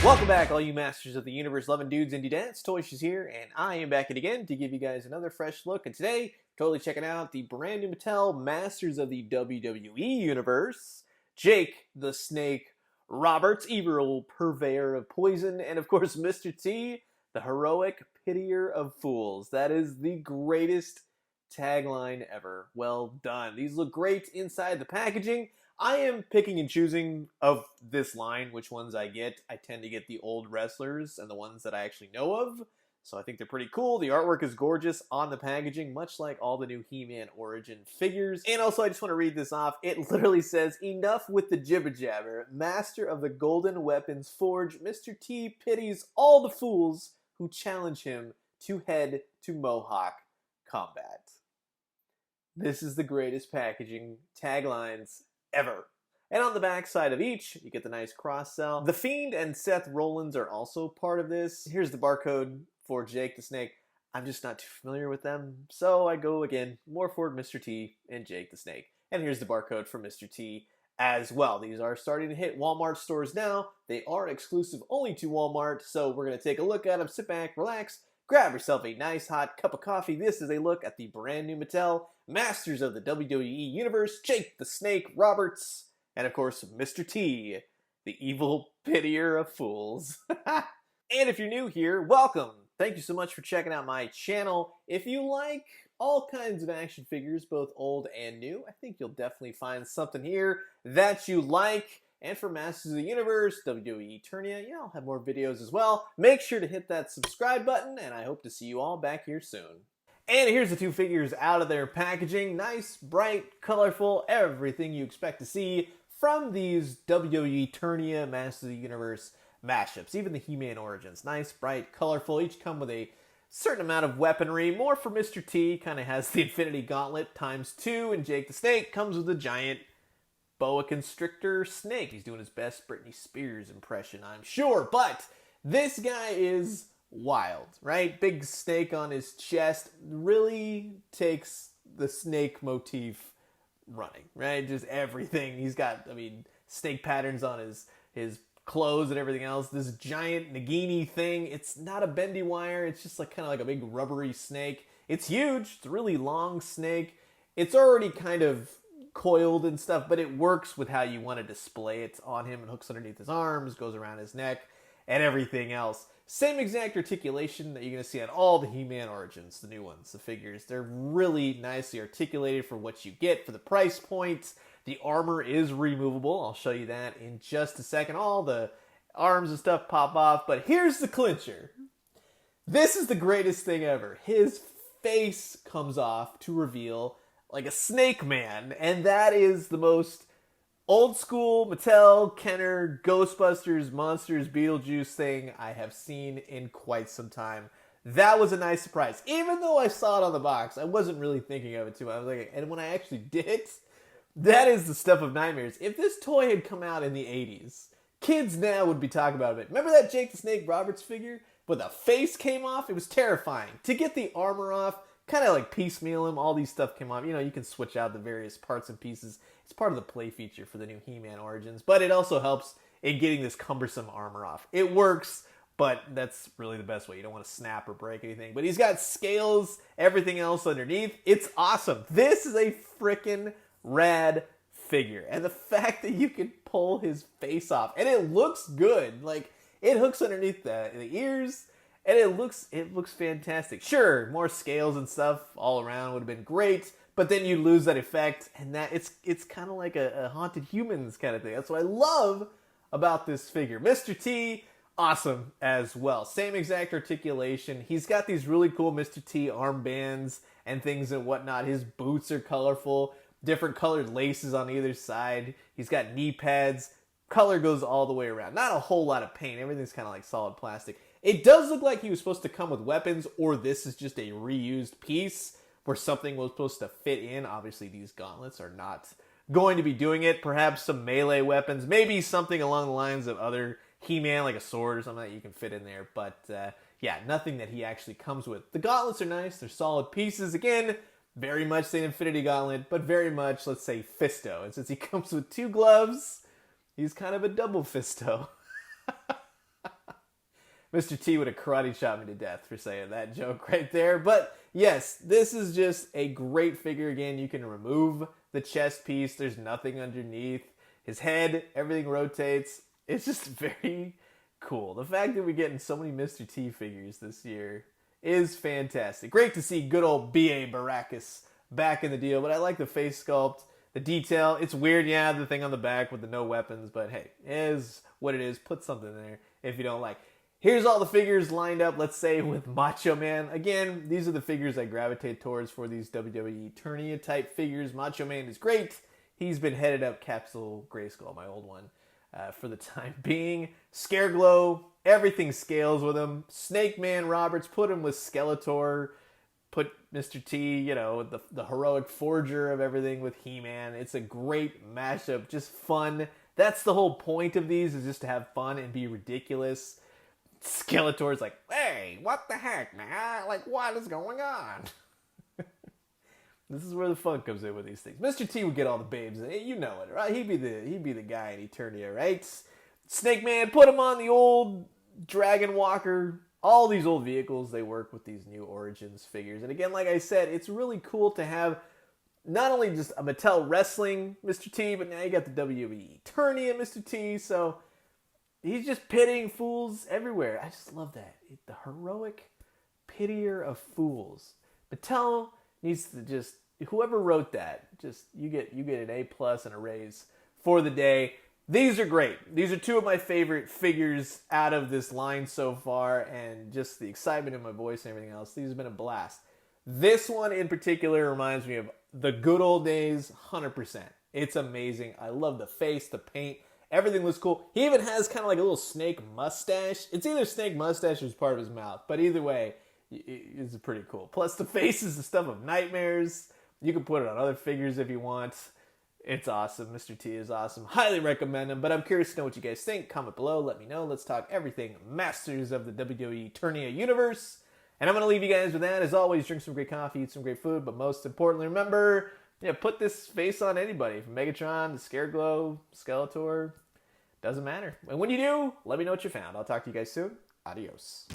Welcome back, all you masters of the universe loving dudes and dudettes. Toyshi's here, and I am back again to give you guys another fresh look. And today, totally checking out the brand new Mattel Masters of the WWE Universe. Jake the Snake Roberts, evil purveyor of poison, and of course Mr. T, the heroic pitier of fools. That is the greatest tagline ever. Well done. These look great inside the packaging. I am picking and choosing of this line which ones I get. I tend to get the old wrestlers and the ones that I actually know of. So I think they're pretty cool. The artwork is gorgeous on the packaging, much like all the new He-Man Origin figures. And also, I just want to read this off. It literally says, "Enough with the jibber-jabber. Master of the Golden Weapons Forge, Mr. T pities all the fools who challenge him to head to Mohawk combat." This is the greatest packaging taglines ever. And on the back side of each, you get the nice cross-sell. The Fiend and Seth Rollins are also part of this. Here's the barcode for Jake the Snake. I'm just not too familiar with them, so I go again more for Mr. T and Jake the Snake. And here's the barcode for Mr. T as well. These are starting to hit Walmart stores now. They are exclusive only to Walmart, so we're going to take a look at them. Sit back, relax, grab yourself a nice hot cup of coffee. This is a look at the brand new Mattel Masters of the WWE Universe, Jake the Snake Roberts, and of course, Mr. T, the evil pitier of fools. And if you're new here, welcome. Thank you so much for checking out my channel. If you like all kinds of action figures, both old and new, I think you'll definitely find something here that you like. And for Masters of the Universe, WWEternia, yeah, I'll have more videos as well. Make sure to hit that subscribe button, and I hope to see you all back here soon. And here's the two figures out of their packaging. Nice, bright, colorful, everything you expect to see from these WWEternia Masters of the Universe mashups. Even the He-Man Origins. Nice, bright, colorful. Each come with a certain amount of weaponry. More for Mr. T. Kind of has the Infinity Gauntlet ×2. And Jake the Snake comes with a giant boa constrictor snake. He's doing his best Britney Spears impression, I'm sure. But this guy is wild, right? Big snake on his chest really takes the snake motif running, right? Just everything. He's got, snake patterns on his clothes and everything else. This giant Nagini thing. It's not a bendy wire. It's just like kind of like a big rubbery snake. It's huge. It's a really long snake. It's already kind of coiled and stuff, but it works with how you want to display it on him. It hooks underneath his arms, goes around his neck, and everything else. Same exact articulation that you're going to see on all the He-Man Origins, the new ones, the figures. They're really nicely articulated for what you get for the price point. The armor is removable. I'll show you that in just a second. All the arms and stuff pop off, but here's the clincher. This is the greatest thing ever. His face comes off to reveal like a snake man, and that is the most old school Mattel, Kenner, Ghostbusters, Monsters, Beetlejuice thing I have seen in quite some time. That was a nice surprise. Even though I saw it on the box, I wasn't really thinking of it too much. I was like, and when I actually did it, that is the stuff of nightmares. If this toy had come out in the 80s, kids now would be talking about it. Remember that Jake the Snake Roberts figure? When the face came off, it was terrifying. To get the armor off, kind of like piecemeal him, all these stuff came off. You know, you can switch out the various parts and pieces. It's part of the play feature for the new He-Man Origins, but it also helps in getting this cumbersome armor off. It works, but that's really the best way. You don't want to snap or break anything. But he's got scales, everything else underneath. It's awesome. This is a freaking rad figure. And the fact that you can pull his face off, and it looks good. Like, it hooks underneath the ears, and it looks fantastic. Sure, more scales and stuff all around would have been great, but then you lose that effect, and that it's kind of like a Haunted Humans kind of thing. That's what I love about this figure. Mr. T, awesome as well. Same exact articulation. He's got these really cool Mr. T armbands and things and whatnot. His boots are colorful, different colored laces on either side. He's got knee pads. Color goes all the way around. Not a whole lot of paint. Everything's kind of like solid plastic. It does look like he was supposed to come with weapons, or this is just a reused piece where something was supposed to fit in. Obviously, these gauntlets are not going to be doing it. Perhaps some melee weapons. Maybe something along the lines of other He-Man, like a sword or something that you can fit in there. But, yeah, nothing that he actually comes with. The gauntlets are nice. They're solid pieces. Again, very much the Infinity Gauntlet, but very much, let's say, Fisto. And since he comes with 2 gloves, he's kind of a double Fisto. Mr. T would have karate chopped me to death for saying that joke right there. But yes, this is just a great figure. Again, you can remove the chest piece. There's nothing underneath. His head, everything rotates. It's just very cool. The fact that we're getting so many Mr. T figures this year is fantastic. Great to see good old B.A. Baracus back in the deal. But I like the face sculpt, the detail. It's weird, yeah, the thing on the back with the no weapons. But hey, it is what it is. Put something there if you don't like. Here's all the figures lined up, let's say, with Macho Man. Again, these are the figures I gravitate towards for these WWEternia type figures. Macho Man is great. He's been headed up Capsule Grayskull, my old one, for the time being. Scareglow, everything scales with him. Snake Man Roberts, put him with Skeletor. Put Mr. T, you know, the heroic forger of everything with He-Man. It's a great mashup, just fun. That's the whole point of these, is just to have fun and be ridiculous. Skeletor's like, hey, what the heck, man? Like, what is going on? This is where the fun comes in with these things. Mr. T would get all the babes. You know it, right? He'd be the guy in Eternia, right? Snake Man, put him on the old Dragon Walker. All these old vehicles, they work with these new Origins figures. And again, like I said, it's really cool to have not only just a Mattel Wrestling Mr. T, but now you got the WWEternia Mr. T, so he's just pitying fools everywhere. I just love that. The heroic pitier of fools. Mattel needs to just, whoever wrote that, just you get an A+ and a raise for the day. These are great. These are two of my favorite figures out of this line so far, and just the excitement in my voice and everything else. These have been a blast. This one in particular reminds me of the good old days, 100%. It's amazing. I love the face, the paint. Everything looks cool. He even has kind of like a little snake mustache. It's either snake mustache or it's part of his mouth. But either way, it's pretty cool. Plus the face is the stuff of nightmares. You can put it on other figures if you want. It's awesome. Mr. T is awesome. Highly recommend him. But I'm curious to know what you guys think. Comment below. Let me know. Let's talk everything Masters of the WWEternia universe. And I'm going to leave you guys with that. As always, drink some great coffee, eat some great food. But most importantly, remember, put this face on anybody. From Megatron to Scareglow, Skeletor. Doesn't matter. And when you do, let me know what you found. I'll talk to you guys soon. Adios.